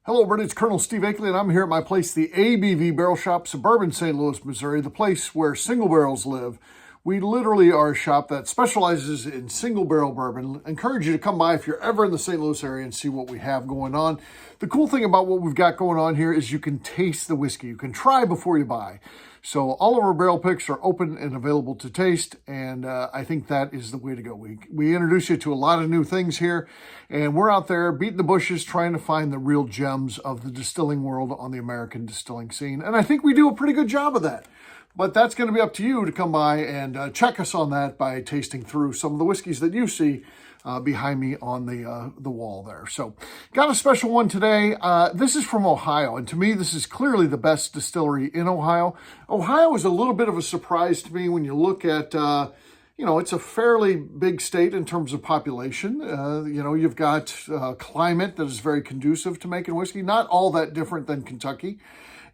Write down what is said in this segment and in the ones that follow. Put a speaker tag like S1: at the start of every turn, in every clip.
S1: Hello, everybody. It's Colonel Steve Akley, and I'm here at my place, the ABV Barrel Shop, suburban St. Louis, Missouri, the place where single barrels live. We literally are a shop that specializes in single barrel bourbon. I encourage you to come by if you're ever in the St. Louis area and see what we have going on. The cool thing about what we've got going on here is you can taste the whiskey. You can try before you buy. So all of our barrel picks are open and available to taste, and I think that is the way to go. We introduce you to a lot of new things here, and we're out there beating the bushes trying to find the real gems of the distilling world on the American distilling scene, and I think we do a pretty good job of that. But that's going to be up to you to come by and check us on that by tasting through some of the whiskeys that you see behind me on the wall there. So got a special one today. This is from Ohio, and to me, this is clearly the best distillery in Ohio. Ohio is a little bit of a surprise to me when you look at, it's a fairly big state in terms of population. You've got climate that is very conducive to making whiskey, not all that different than Kentucky.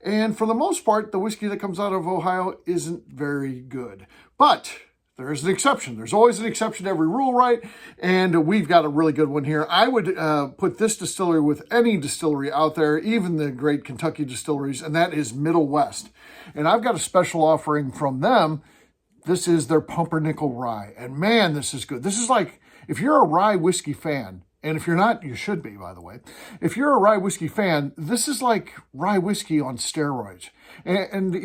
S1: And for the most part, the whiskey that comes out of Ohio isn't very good. But there is an exception. There's always an exception to every rule, right? And we've got a really good one here. I would put this distillery with any distillery out there, even the great Kentucky distilleries, and that is Middle West. And I've got a special offering from them. This is their Pumpernickel rye. And man, this is good. This is like, if you're a rye whiskey fan, and if you're not, you should be, by the way. If you're a rye whiskey fan, this is like rye whiskey on steroids. And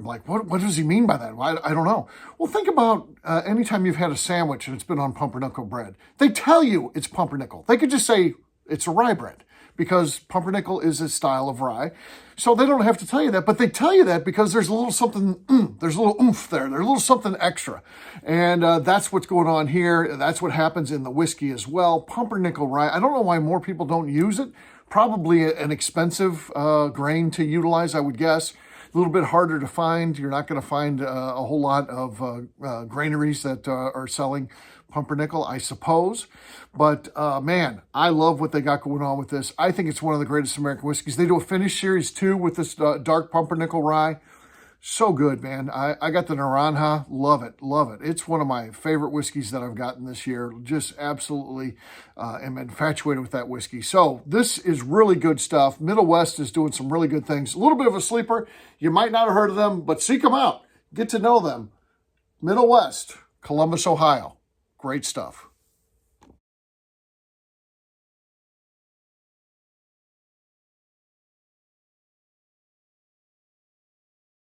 S1: like, what does he mean by that? Well, I don't know. Well, think about anytime you've had a sandwich and it's been on pumpernickel bread. They tell you it's pumpernickel. They could just say it's a rye bread because pumpernickel is a style of rye. So they don't have to tell you that, but they tell you that because there's a little something, there's a little oomph there. There's a little something extra. And that's what's going on here. That's what happens in the whiskey as well. Pumpernickel rye. I don't know why more people don't use it. Probably an expensive grain to utilize, I would guess. A little bit harder to find. You're not going to find a whole lot of granaries that are selling pumpernickel, I suppose. But man, I love what they got going on with this. I think it's one of the greatest American whiskeys. They do a finish series too with this dark pumpernickel rye. So good, man. I got the Naranja. Love it. Love it. It's one of my favorite whiskeys that I've gotten this year. Just absolutely am infatuated with that whiskey. So this is really good stuff. Middle West is doing some really good things. A little bit of a sleeper. You might not have heard of them, but seek them out. Get to know them. Middle West, Columbus, Ohio. Great stuff.